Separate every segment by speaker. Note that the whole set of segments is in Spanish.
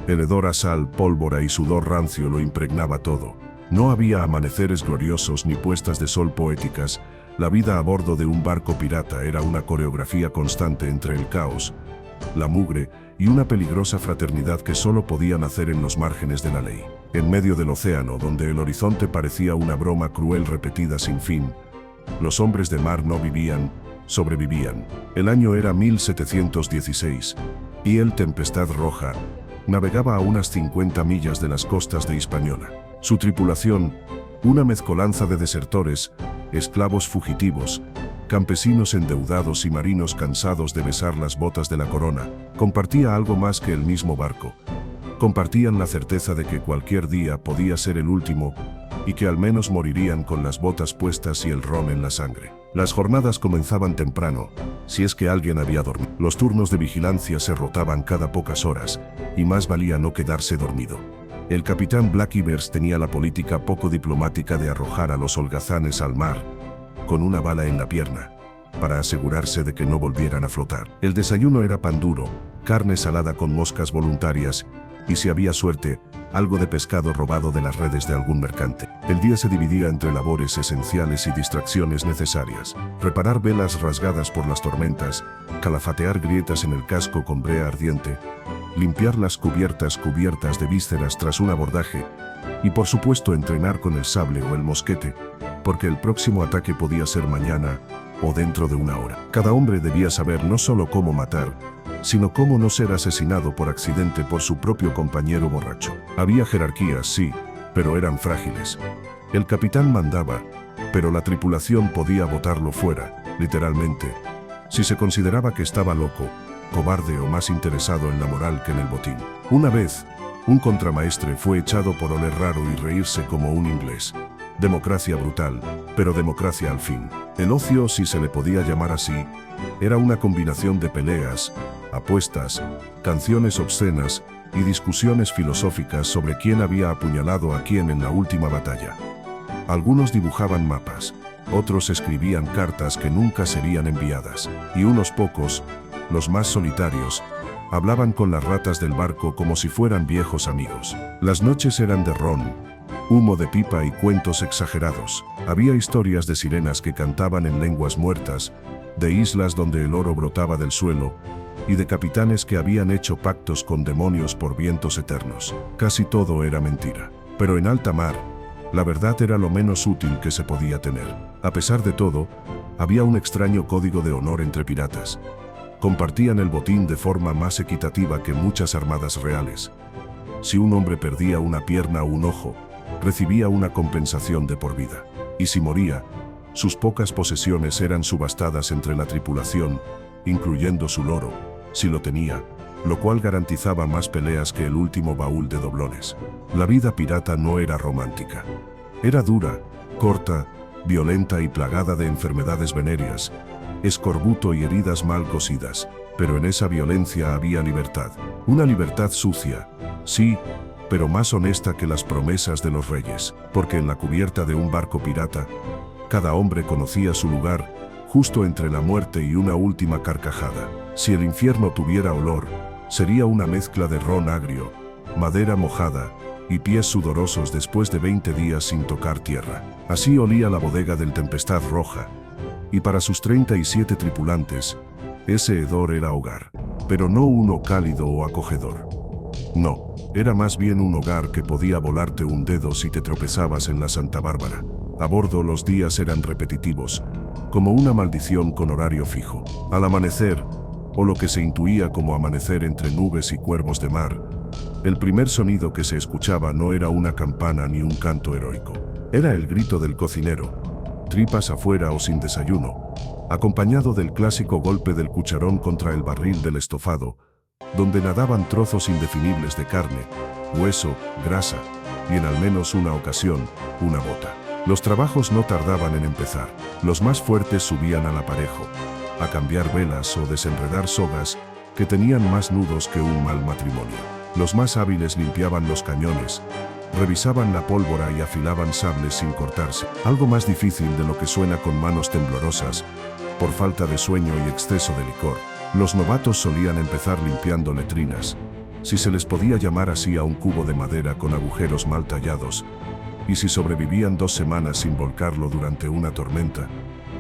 Speaker 1: El hedor a sal, pólvora y sudor rancio lo impregnaba todo. No había amaneceres gloriosos ni puestas de sol poéticas. La vida a bordo de un barco pirata era una coreografía constante entre el caos, la mugre y una peligrosa fraternidad que solo podía nacer en los márgenes de la ley. En medio del océano, donde el horizonte parecía una broma cruel repetida sin fin, los hombres de mar no vivían, sobrevivían. El año era 1716, y el Tempestad Roja navegaba a unas 50 millas de las costas de Hispaniola. Su tripulación, una mezcolanza de desertores, esclavos fugitivos, campesinos endeudados y marinos cansados de besar las botas de la corona, compartía algo más que el mismo barco. Compartían la certeza de que cualquier día podía ser el último y que al menos morirían con las botas puestas y el ron en la sangre. Las jornadas comenzaban temprano, si es que alguien había dormido. Los turnos de vigilancia se rotaban cada pocas horas, y más valía no quedarse dormido. El capitán Black Ivers tenía la política poco diplomática de arrojar a los holgazanes al mar, con una bala en la pierna, para asegurarse de que no volvieran a flotar. El desayuno era pan duro, carne salada con moscas voluntarias, y si había suerte, algo de pescado robado de las redes de algún mercante. El día se dividía entre labores esenciales y distracciones necesarias: reparar velas rasgadas por las tormentas, calafatear grietas en el casco con brea ardiente, limpiar las cubiertas de vísceras tras un abordaje, y por supuesto entrenar con el sable o el mosquete, porque el próximo ataque podía ser mañana o dentro de una hora. Cada hombre debía saber no solo cómo matar, sino cómo no ser asesinado por accidente por su propio compañero borracho. Había jerarquías, sí, pero eran frágiles. El capitán mandaba, pero la tripulación podía botarlo fuera, literalmente, si se consideraba que estaba loco, cobarde o más interesado en la moral que en el botín. Una vez, un contramaestre fue echado por oler raro y reírse como un inglés. Democracia brutal, pero democracia al fin. El ocio, si se le podía llamar así, era una combinación de peleas, apuestas, canciones obscenas y discusiones filosóficas sobre quién había apuñalado a quién en la última batalla. Algunos dibujaban mapas, otros escribían cartas que nunca serían enviadas, y unos pocos, los más solitarios, hablaban con las ratas del barco como si fueran viejos amigos. Las noches eran de ron, humo de pipa y cuentos exagerados. Había historias de sirenas que cantaban en lenguas muertas, de islas donde el oro brotaba del suelo, y de capitanes que habían hecho pactos con demonios por vientos eternos. Casi todo era mentira. Pero en alta mar, la verdad era lo menos útil que se podía tener. A pesar de todo, había un extraño código de honor entre piratas. Compartían el botín de forma más equitativa que muchas armadas reales. Si un hombre perdía una pierna o un ojo, recibía una compensación de por vida. Y si moría, sus pocas posesiones eran subastadas entre la tripulación, incluyendo su loro, si lo tenía, lo cual garantizaba más peleas que el último baúl de doblones. La vida pirata no era romántica. Era dura, corta, violenta y plagada de enfermedades venéreas, escorbuto y heridas mal cosidas, pero en esa violencia había libertad. Una libertad sucia, sí, pero más honesta que las promesas de los reyes, porque en la cubierta de un barco pirata, cada hombre conocía su lugar, justo entre la muerte y una última carcajada. Si el infierno tuviera olor, sería una mezcla de ron agrio, madera mojada y pies sudorosos después de 20 días sin tocar tierra. Así olía la bodega del Tempestad Roja, y para sus 37 tripulantes, ese hedor era hogar, pero no uno cálido o acogedor. No, era más bien un hogar que podía volarte un dedo si te tropezabas en la Santa Bárbara. A bordo los días eran repetitivos, como una maldición con horario fijo. Al amanecer, o lo que se intuía como amanecer entre nubes y cuervos de mar, el primer sonido que se escuchaba no era una campana ni un canto heroico. Era el grito del cocinero, tripas afuera o sin desayuno, acompañado del clásico golpe del cucharón contra el barril del estofado, donde nadaban trozos indefinibles de carne, hueso, grasa, y en al menos una ocasión, una bota. Los trabajos no tardaban en empezar. Los más fuertes subían al aparejo, a cambiar velas o desenredar sogas que tenían más nudos que un mal matrimonio. Los más hábiles limpiaban los cañones, revisaban la pólvora y afilaban sables sin cortarse. Algo más difícil de lo que suena con manos temblorosas, por falta de sueño y exceso de licor. Los novatos solían empezar limpiando letrinas, si se les podía llamar así a un cubo de madera con agujeros mal tallados, y si sobrevivían 2 semanas sin volcarlo durante una tormenta,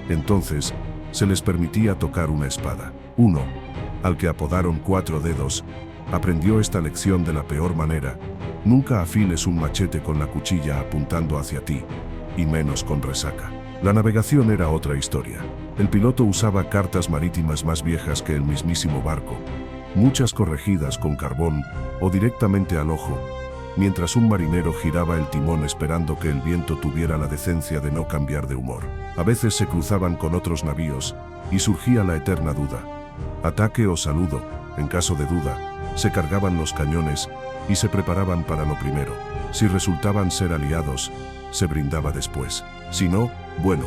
Speaker 1: entonces se les permitía tocar una espada. Uno, al que apodaron 4 dedos, aprendió esta lección de la peor manera: nunca afiles un machete con la cuchilla apuntando hacia ti, y menos con resaca. La navegación era otra historia. El piloto usaba cartas marítimas más viejas que el mismísimo barco, muchas corregidas con carbón o directamente al ojo, mientras un marinero giraba el timón esperando que el viento tuviera la decencia de no cambiar de humor. A veces se cruzaban con otros navíos y surgía la eterna duda: ataque o saludo. En caso de duda, se cargaban los cañones y se preparaban para lo primero. Si resultaban ser aliados, se brindaba después. Si no, bueno,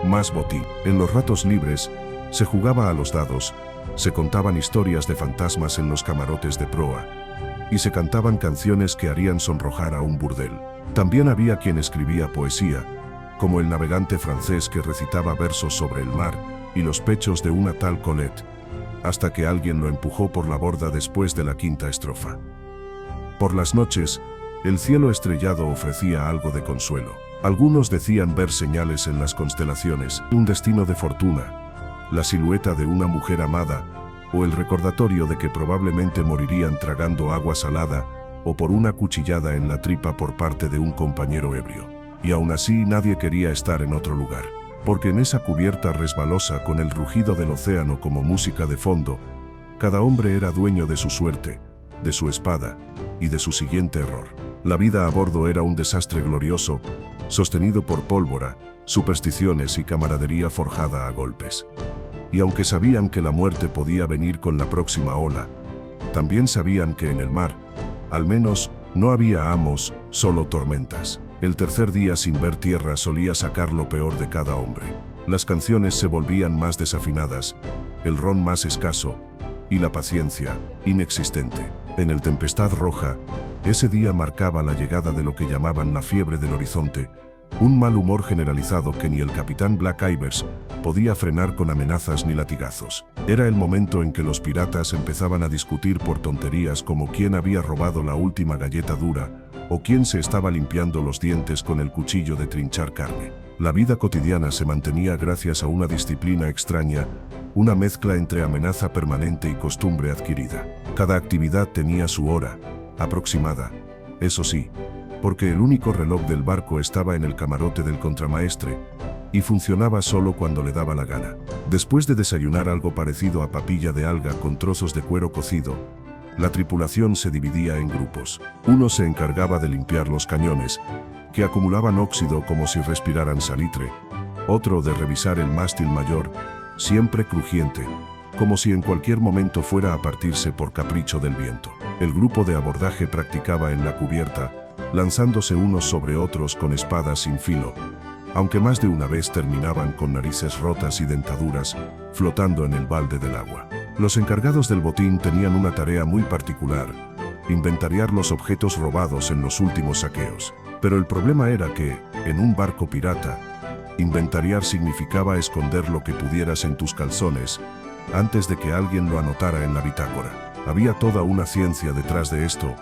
Speaker 1: más botín. En los ratos libres, se jugaba a los dados, se contaban historias de fantasmas en los camarotes de proa, y se cantaban canciones que harían sonrojar a un burdel. También había quien escribía poesía, como el navegante francés que recitaba versos sobre el mar y los pechos de una tal Colette, hasta que alguien lo empujó por la borda después de la 5ª estrofa. Por las noches, el cielo estrellado ofrecía algo de consuelo. Algunos decían ver señales en las constelaciones, un destino de fortuna, la silueta de una mujer amada, o el recordatorio de que probablemente morirían tragando agua salada o por una cuchillada en la tripa por parte de un compañero ebrio. Y aún así nadie quería estar en otro lugar, porque en esa cubierta resbalosa con el rugido del océano como música de fondo, cada hombre era dueño de su suerte, de su espada y de su siguiente error. La vida a bordo era un desastre glorioso, sostenido por pólvora, supersticiones y camaradería forjada a golpes. Y aunque sabían que la muerte podía venir con la próxima ola, también sabían que en el mar, al menos, no había amos, solo tormentas. El tercer día sin ver tierra solía sacar lo peor de cada hombre. Las canciones se volvían más desafinadas, el ron más escaso, y la paciencia, inexistente. En el Tempestad Roja, ese día marcaba la llegada de lo que llamaban la fiebre del horizonte, un mal humor generalizado que ni el capitán Black Ivers podía frenar con amenazas ni latigazos. Era el momento en que los piratas empezaban a discutir por tonterías como quién había robado la última galleta dura o quién se estaba limpiando los dientes con el cuchillo de trinchar carne. La vida cotidiana se mantenía gracias a una disciplina extraña, una mezcla entre amenaza permanente y costumbre adquirida. Cada actividad tenía su hora, aproximada, eso sí, porque el único reloj del barco estaba en el camarote del contramaestre, y funcionaba solo cuando le daba la gana. Después de desayunar algo parecido a papilla de alga con trozos de cuero cocido, la tripulación se dividía en grupos. Uno se encargaba de limpiar los cañones, que acumulaban óxido como si respiraran salitre, otro de revisar el mástil mayor, siempre crujiente, como si en cualquier momento fuera a partirse por capricho del viento. El grupo de abordaje practicaba en la cubierta, lanzándose unos sobre otros con espadas sin filo, aunque más de una vez terminaban con narices rotas y dentaduras, flotando en el balde del agua. Los encargados del botín tenían una tarea muy particular: inventariar los objetos robados en los últimos saqueos. Pero el problema era que, en un barco pirata, inventariar significaba esconder lo que pudieras en tus calzones, antes de que alguien lo anotara en la bitácora. Había toda una ciencia detrás de esto,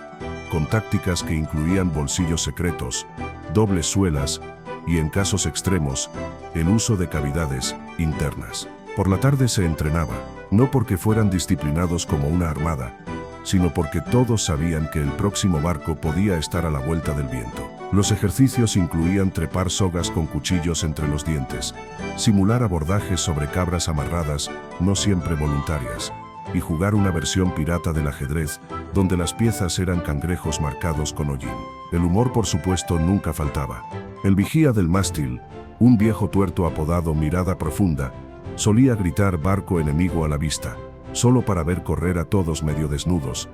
Speaker 1: con tácticas que incluían bolsillos secretos, dobles suelas y, en casos extremos, el uso de cavidades internas. Por la tarde se entrenaba, no porque fueran disciplinados como una armada, sino porque todos sabían que el próximo barco podía estar a la vuelta del viento. Los ejercicios incluían trepar sogas con cuchillos entre los dientes, simular abordajes sobre cabras amarradas, no siempre voluntarias, y jugar una versión pirata del ajedrez, donde las piezas eran cangrejos marcados con hollín. El humor, por supuesto, nunca faltaba. El vigía del mástil, un viejo tuerto apodado Mirada Profunda, solía gritar barco enemigo a la vista, solo para ver correr a todos medio desnudos,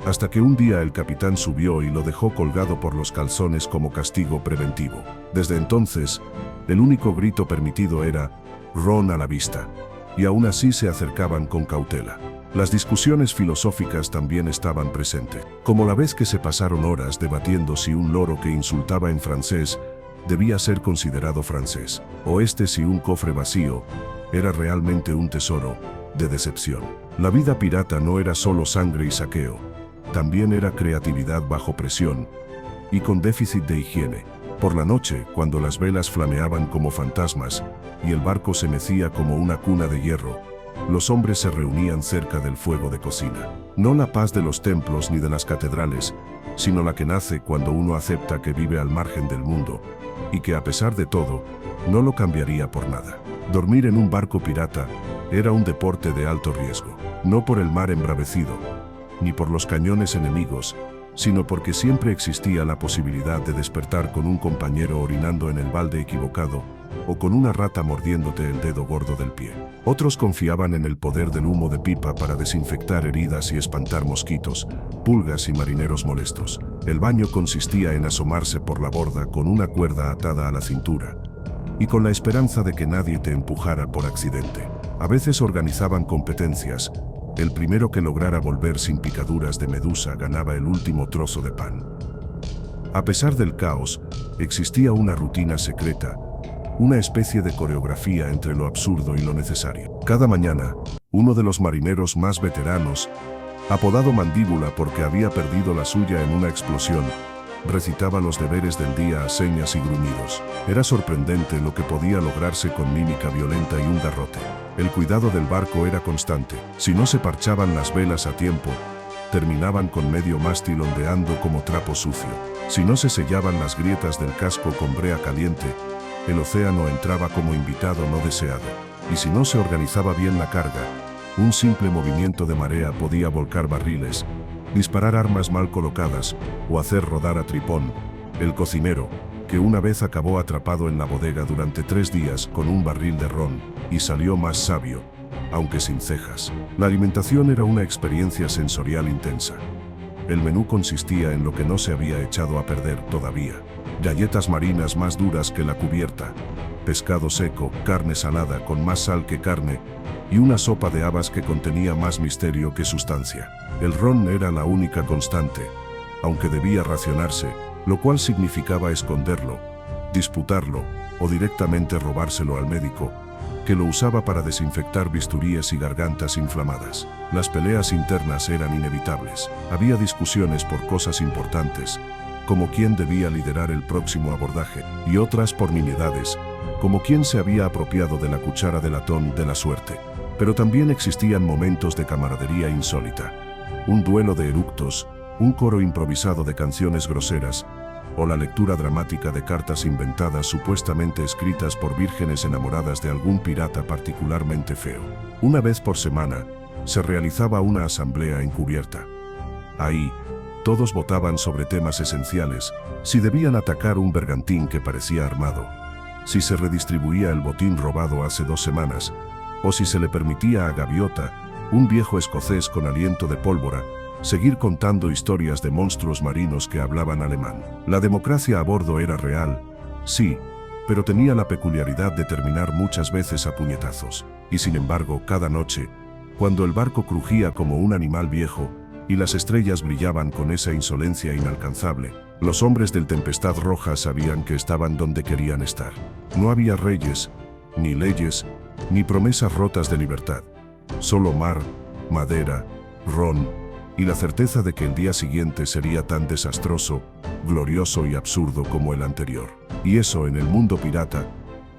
Speaker 1: hasta que un día el capitán subió y lo dejó colgado por los calzones como castigo preventivo. Desde entonces, el único grito permitido era «Ron a la vista», y aún así se acercaban con cautela. Las discusiones filosóficas también estaban presentes, como la vez que se pasaron horas debatiendo si un loro que insultaba en francés debía ser considerado francés, o si un cofre vacío era realmente un tesoro de decepción. La vida pirata no era solo sangre y saqueo, también era creatividad bajo presión y con déficit de higiene. Por la noche, cuando las velas flameaban como fantasmas y el barco se mecía como una cuna de hierro, los hombres se reunían cerca del fuego de cocina. No la paz de los templos ni de las catedrales, sino la que nace cuando uno acepta que vive al margen del mundo y que a pesar de todo, no lo cambiaría por nada. Dormir en un barco pirata era un deporte de alto riesgo, no por el mar embravecido, ni por los cañones enemigos, sino porque siempre existía la posibilidad de despertar con un compañero orinando en el balde equivocado o con una rata mordiéndote el dedo gordo del pie. Otros confiaban en el poder del humo de pipa para desinfectar heridas y espantar mosquitos, pulgas y marineros molestos. El baño consistía en asomarse por la borda con una cuerda atada a la cintura y con la esperanza de que nadie te empujara por accidente. A veces organizaban competencias. El primero que lograra volver sin picaduras de medusa ganaba el último trozo de pan. A pesar del caos, existía una rutina secreta, una especie de coreografía entre lo absurdo y lo necesario. Cada mañana, uno de los marineros más veteranos, apodado Mandíbula porque había perdido la suya en una explosión, recitaba los deberes del día a señas y gruñidos. Era sorprendente lo que podía lograrse con mímica violenta y un garrote. El cuidado del barco era constante. Si no se parchaban las velas a tiempo, terminaban con medio mástil ondeando como trapo sucio. Si no se sellaban las grietas del casco con brea caliente, el océano entraba como invitado no deseado. Y si no se organizaba bien la carga, un simple movimiento de marea podía volcar barriles, disparar armas mal colocadas o hacer rodar a tripón. El cocinero, que una vez acabó atrapado en la bodega durante 3 días con un barril de ron, y salió más sabio, aunque sin cejas. La alimentación era una experiencia sensorial intensa. El menú consistía en lo que no se había echado a perder todavía: galletas marinas más duras que la cubierta, pescado seco, carne salada con más sal que carne, y una sopa de habas que contenía más misterio que sustancia. El ron era la única constante, aunque debía racionarse, lo cual significaba esconderlo, disputarlo o directamente robárselo al médico, que lo usaba para desinfectar bisturíes y gargantas inflamadas. Las peleas internas eran inevitables. Había discusiones por cosas importantes, como quién debía liderar el próximo abordaje, y otras por nimiedades, como quién se había apropiado de la cuchara de latón de la suerte. Pero también existían momentos de camaradería insólita. Un duelo de eructos, un coro improvisado de canciones groseras, o la lectura dramática de cartas inventadas supuestamente escritas por vírgenes enamoradas de algún pirata particularmente feo. Una vez por semana, se realizaba una asamblea encubierta. Ahí, todos votaban sobre temas esenciales: si debían atacar un bergantín que parecía armado, si se redistribuía el botín robado hace 2 semanas, o si se le permitía a Gaviota, un viejo escocés con aliento de pólvora, seguir contando historias de monstruos marinos que hablaban alemán. La democracia a bordo era real, sí, pero tenía la peculiaridad de terminar muchas veces a puñetazos. Y sin embargo, cada noche, cuando el barco crujía como un animal viejo y las estrellas brillaban con esa insolencia inalcanzable, los hombres del Tempestad Roja sabían que estaban donde querían estar. No había reyes, ni leyes, ni promesas rotas de libertad. Solo mar, madera, ron, y la certeza de que el día siguiente sería tan desastroso, glorioso y absurdo como el anterior. Y eso, en el mundo pirata,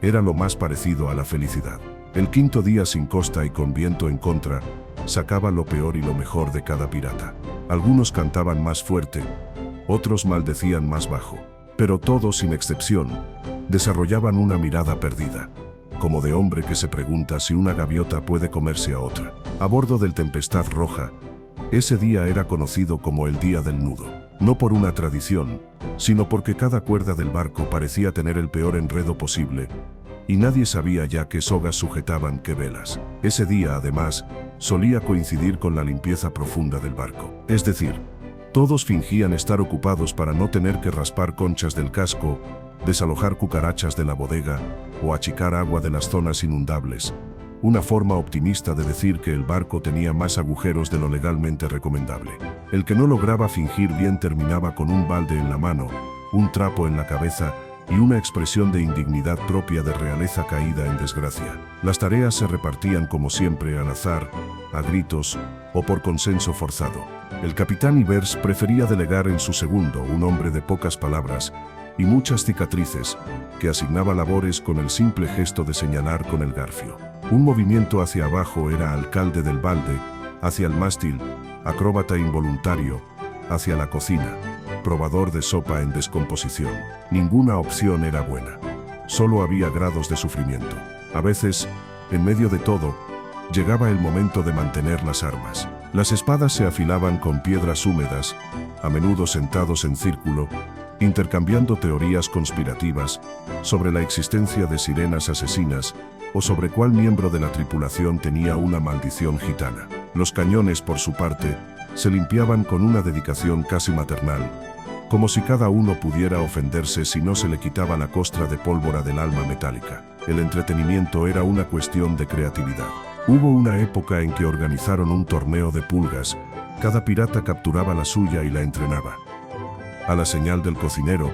Speaker 1: era lo más parecido a la felicidad. El 5.º día sin costa y con viento en contra, sacaba lo peor y lo mejor de cada pirata. Algunos cantaban más fuerte, otros maldecían más bajo, pero todos, sin excepción, desarrollaban una mirada perdida, como de hombre que se pregunta si una gaviota puede comerse a otra. A bordo del Tempestad Roja, ese día era conocido como el Día del Nudo, no por una tradición, sino porque cada cuerda del barco parecía tener el peor enredo posible, y nadie sabía ya qué sogas sujetaban qué velas. Ese día, además, solía coincidir con la limpieza profunda del barco. Es decir, todos fingían estar ocupados para no tener que raspar conchas del casco, desalojar cucarachas de la bodega o achicar agua de las zonas inundables. Una forma optimista de decir que el barco tenía más agujeros de lo legalmente recomendable. El que no lograba fingir bien terminaba con un balde en la mano, un trapo en la cabeza y una expresión de indignidad propia de realeza caída en desgracia. Las tareas se repartían como siempre al azar, a gritos o por consenso forzado. El capitán Ivers prefería delegar en su segundo, un hombre de pocas palabras y muchas cicatrices, que asignaba labores con el simple gesto de señalar con el garfio. Un movimiento hacia abajo era alcalde del balde, hacia el mástil, acróbata involuntario, hacia la cocina, probador de sopa en descomposición. Ninguna opción era buena. Solo había grados de sufrimiento. A veces, en medio de todo, llegaba el momento de mantener las armas. Las espadas se afilaban con piedras húmedas, a menudo sentados en círculo, intercambiando teorías conspirativas sobre la existencia de sirenas asesinas o sobre cuál miembro de la tripulación tenía una maldición gitana. Los cañones, por su parte, se limpiaban con una dedicación casi maternal, como si cada uno pudiera ofenderse si no se le quitaba la costra de pólvora del alma metálica. El entretenimiento era una cuestión de creatividad. Hubo una época en que organizaron un torneo de pulgas. Cada pirata capturaba la suya y la entrenaba. A la señal del cocinero,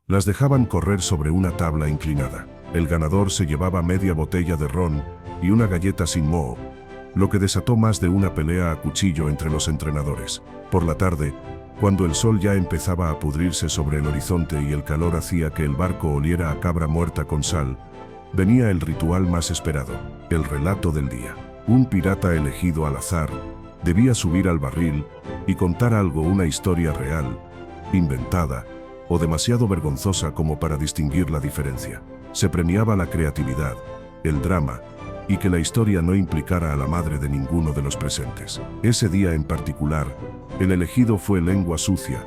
Speaker 1: las dejaban correr sobre una tabla inclinada. El ganador se llevaba media botella de ron y una galleta sin moho, lo que desató más de una pelea a cuchillo entre los entrenadores. Por la tarde, cuando el sol ya empezaba a pudrirse sobre el horizonte y el calor hacía que el barco oliera a cabra muerta con sal, venía el ritual más esperado, el relato del día. Un pirata elegido al azar debía subir al barril y contar algo, una historia real, inventada o demasiado vergonzosa como para distinguir la diferencia. Se premiaba la creatividad, el drama, y que la historia no implicara a la madre de ninguno de los presentes. Ese día en particular, el elegido fue Lengua Sucia,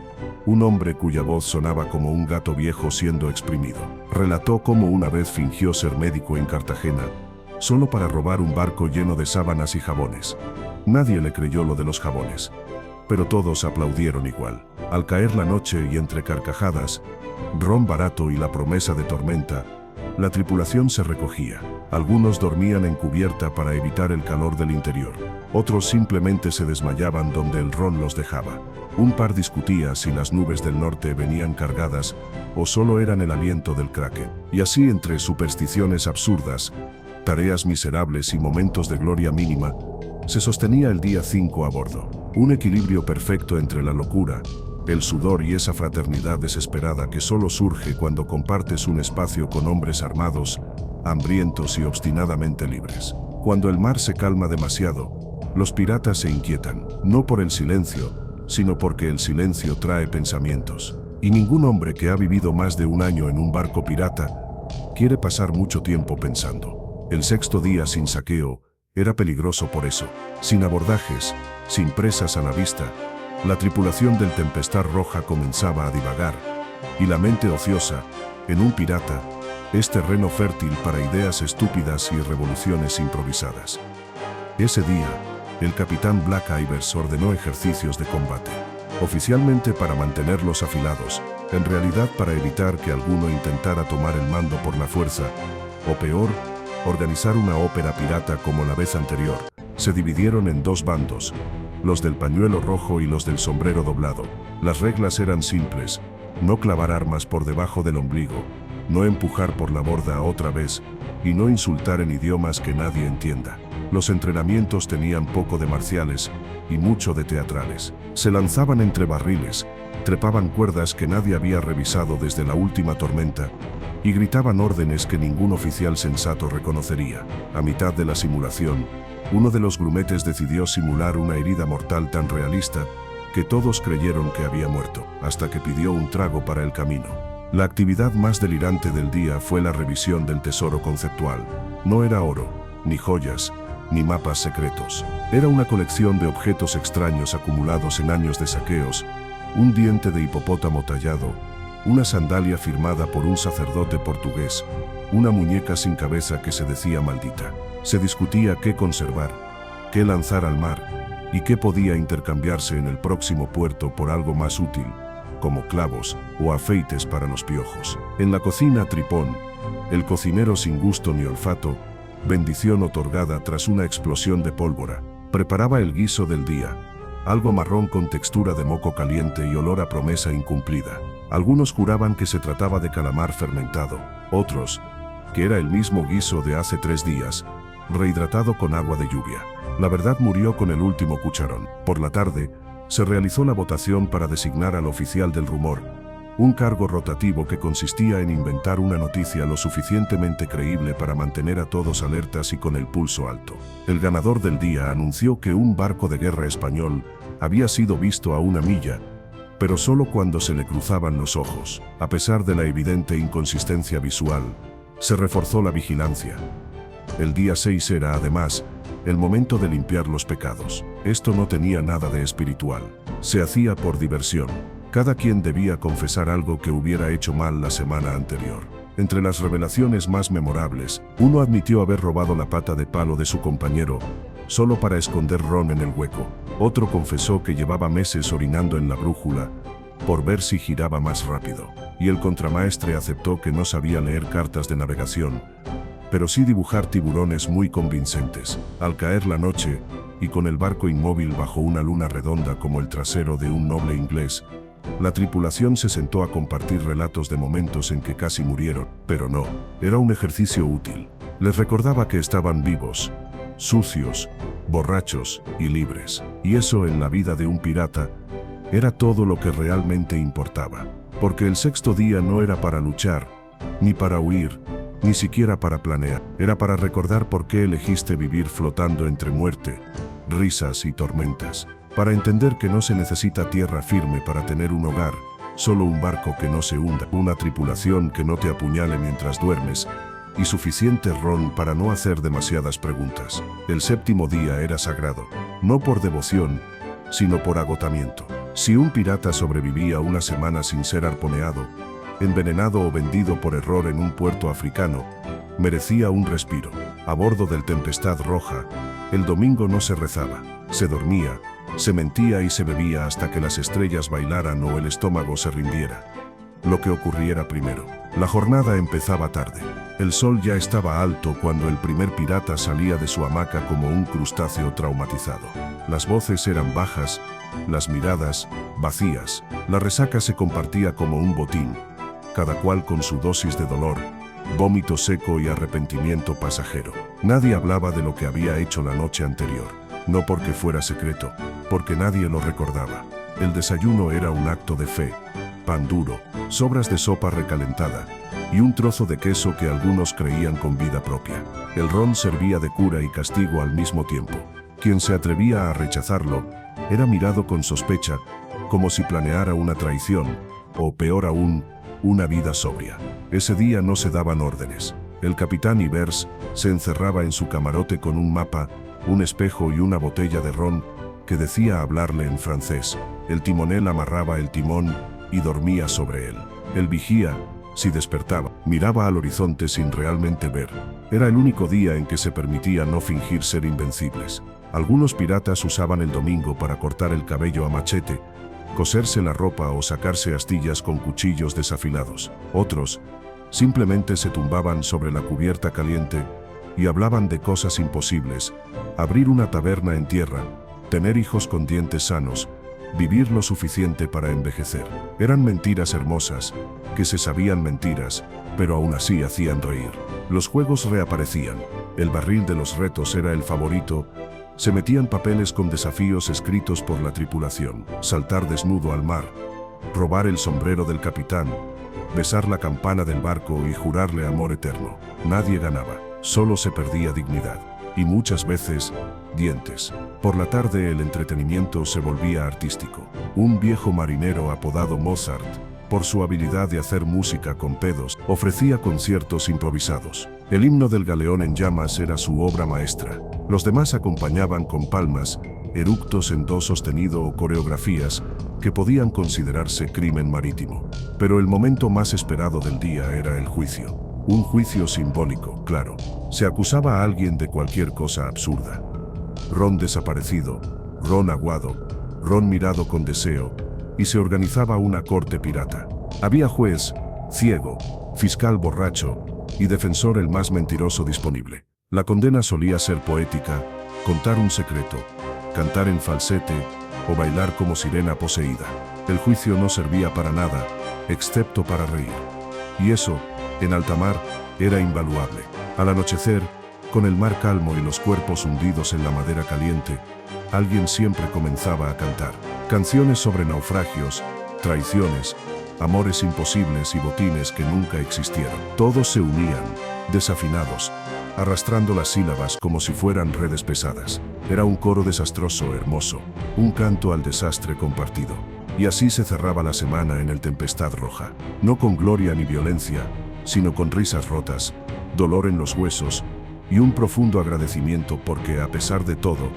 Speaker 1: un hombre cuya voz sonaba como un gato viejo siendo exprimido. Relató cómo una vez fingió ser médico en Cartagena, solo para robar un barco lleno de sábanas y jabones. Nadie le creyó lo de los jabones, pero todos aplaudieron igual. Al caer la noche y entre carcajadas, ron barato y la promesa de tormenta, la tripulación se recogía. Algunos dormían en cubierta para evitar el calor del interior. Otros simplemente se desmayaban donde el ron los dejaba. Un par discutía si las nubes del norte venían cargadas o solo eran el aliento del kraken. Y así, entre supersticiones absurdas, tareas miserables y momentos de gloria mínima, se sostenía el día 5 a bordo. Un equilibrio perfecto entre la locura, el sudor y esa fraternidad desesperada que solo surge cuando compartes un espacio con hombres armados, hambrientos y obstinadamente libres. Cuando el mar se calma demasiado, los piratas se inquietan, no por el silencio, sino porque el silencio trae pensamientos. Y ningún hombre que ha vivido más de un año en un barco pirata quiere pasar mucho tiempo pensando. El sexto día sin saqueo era peligroso por eso. Sin abordajes, sin presas a la vista, la tripulación del Tempestad Roja comenzaba a divagar, y la mente ociosa, en un pirata, es terreno fértil para ideas estúpidas y revoluciones improvisadas. Ese día, el capitán Black Ivers ordenó ejercicios de combate, oficialmente para mantenerlos afilados, en realidad para evitar que alguno intentara tomar el mando por la fuerza, o peor, organizar una ópera pirata como la vez anterior. Se dividieron en dos bandos, los del pañuelo rojo y los del sombrero doblado. Las reglas eran simples: no clavar armas por debajo del ombligo, no empujar por la borda otra vez, y no insultar en idiomas que nadie entienda. Los entrenamientos tenían poco de marciales y mucho de teatrales. Se lanzaban entre barriles, trepaban cuerdas que nadie había revisado desde la última tormenta, y gritaban órdenes que ningún oficial sensato reconocería. A mitad de la simulación, uno de los grumetes decidió simular una herida mortal tan realista que todos creyeron que había muerto, hasta que pidió un trago para el camino. La actividad más delirante del día fue la revisión del tesoro conceptual. No era oro, ni joyas, ni mapas secretos. Era una colección de objetos extraños acumulados en años de saqueos: un diente de hipopótamo tallado, una sandalia firmada por un sacerdote portugués, una muñeca sin cabeza que se decía maldita. Se discutía qué conservar, qué lanzar al mar, y qué podía intercambiarse en el próximo puerto por algo más útil, como clavos o afeites para los piojos. En la cocina Tripón, el cocinero sin gusto ni olfato, bendición otorgada tras una explosión de pólvora, preparaba el guiso del día, algo marrón con textura de moco caliente y olor a promesa incumplida. Algunos juraban que se trataba de calamar fermentado, otros, que era el mismo guiso de hace 3 días, rehidratado con agua de lluvia. La verdad murió con el último cucharón. Por la tarde, se realizó la votación para designar al oficial del rumor, un cargo rotativo que consistía en inventar una noticia lo suficientemente creíble para mantener a todos alertas y con el pulso alto. El ganador del día anunció que un barco de guerra español había sido visto a 1 milla, pero solo cuando se le cruzaban los ojos. A pesar de la evidente inconsistencia visual, se reforzó la vigilancia. El día 6 era, además, el momento de limpiar los pecados. Esto no tenía nada de espiritual. Se hacía por diversión. Cada quien debía confesar algo que hubiera hecho mal la semana anterior. Entre las revelaciones más memorables, uno admitió haber robado la pata de palo de su compañero, solo para esconder ron en el hueco. Otro confesó que llevaba meses orinando en la brújula, por ver si giraba más rápido. Y el contramaestre aceptó que no sabía leer cartas de navegación, pero sí dibujar tiburones muy convincentes. Al caer la noche, y con el barco inmóvil bajo una luna redonda como el trasero de un noble inglés, la tripulación se sentó a compartir relatos de momentos en que casi murieron, pero no, era un ejercicio útil. Les recordaba que estaban vivos, sucios, borrachos y libres. Y eso en la vida de un pirata era todo lo que realmente importaba. Porque el 6.º día no era para luchar, ni para huir, ni siquiera para planear. Era para recordar por qué elegiste vivir flotando entre muerte, risas y tormentas. Para entender que no se necesita tierra firme para tener un hogar, solo un barco que no se hunda, una tripulación que no te apuñale mientras duermes, y suficiente ron para no hacer demasiadas preguntas. El 7.º día era sagrado, no por devoción, sino por agotamiento. Si un pirata sobrevivía una semana sin ser arponeado, envenenado o vendido por error en un puerto africano, merecía un respiro. A bordo del Tempestad Roja, el domingo no se rezaba, se dormía, se mentía y se bebía hasta que las estrellas bailaran o el estómago se rindiera. Lo que ocurriera primero. La jornada empezaba tarde. El sol ya estaba alto cuando el primer pirata salía de su hamaca como un crustáceo traumatizado. Las voces eran bajas, las miradas vacías. La resaca se compartía como un botín, cada cual con su dosis de dolor, vómito seco y arrepentimiento pasajero. Nadie hablaba de lo que había hecho la noche anterior, no porque fuera secreto, porque nadie lo recordaba. El desayuno era un acto de fe: pan duro, sobras de sopa recalentada y un trozo de queso que algunos creían con vida propia. El ron servía de cura y castigo al mismo tiempo. Quien se atrevía a rechazarlo era mirado con sospecha, como si planeara una traición, o peor aún, una vida sobria. Ese día no se daban órdenes. El capitán Ivers se encerraba en su camarote con un mapa, un espejo y una botella de ron que decía hablarle en francés. El timonel amarraba el timón y dormía sobre él. El vigía, si despertaba, miraba al horizonte sin realmente ver. Era el único día en que se permitía no fingir ser invencibles. Algunos piratas usaban el domingo para cortar el cabello a machete, coserse la ropa o sacarse astillas con cuchillos desafilados. Otros simplemente se tumbaban sobre la cubierta caliente y hablaban de cosas imposibles: abrir una taberna en tierra, tener hijos con dientes sanos, vivir lo suficiente para envejecer. Eran mentiras hermosas, que se sabían mentiras, pero aún así hacían reír. Los juegos reaparecían. El barril de los retos era el favorito. Se metían papeles con desafíos escritos por la tripulación: saltar desnudo al mar, robar el sombrero del capitán, besar la campana del barco y jurarle amor eterno. Nadie ganaba, solo se perdía dignidad. Y muchas veces, dientes. Por la tarde el entretenimiento se volvía artístico. Un viejo marinero apodado Mozart, por su habilidad de hacer música con pedos, ofrecía conciertos improvisados. El himno del galeón en llamas era su obra maestra. Los demás acompañaban con palmas, eructos en do sostenido o coreografías que podían considerarse crimen marítimo. Pero el momento más esperado del día era el juicio. Un juicio simbólico, claro. Se acusaba a alguien de cualquier cosa absurda. Ron desaparecido, ron aguado, ron mirado con deseo, y se organizaba una corte pirata. Había juez, ciego, fiscal borracho y defensor el más mentiroso disponible. La condena solía ser poética: contar un secreto, cantar en falsete o bailar como sirena poseída. El juicio no servía para nada, excepto para reír. Y eso, en alta mar, era invaluable. Al anochecer, con el mar calmo y los cuerpos hundidos en la madera caliente, alguien siempre comenzaba a cantar. Canciones sobre naufragios, traiciones, amores imposibles y botines que nunca existieron. Todos se unían, desafinados, arrastrando las sílabas como si fueran redes pesadas. Era un coro desastroso, hermoso, un canto al desastre compartido. Y así se cerraba la semana en el Tempestad Roja. No con gloria ni violencia, sino con risas rotas, dolor en los huesos y un profundo agradecimiento porque, a pesar de todo,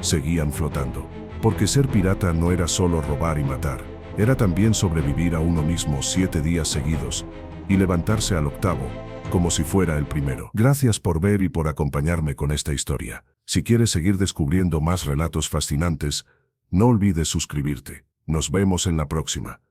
Speaker 1: seguían flotando. Porque ser pirata no era solo robar y matar, era también sobrevivir a uno mismo 7 días seguidos y levantarse al octavo, como si fuera el primero. Gracias por ver y por acompañarme con esta historia. Si quieres seguir descubriendo más relatos fascinantes, no olvides suscribirte. Nos vemos en la próxima.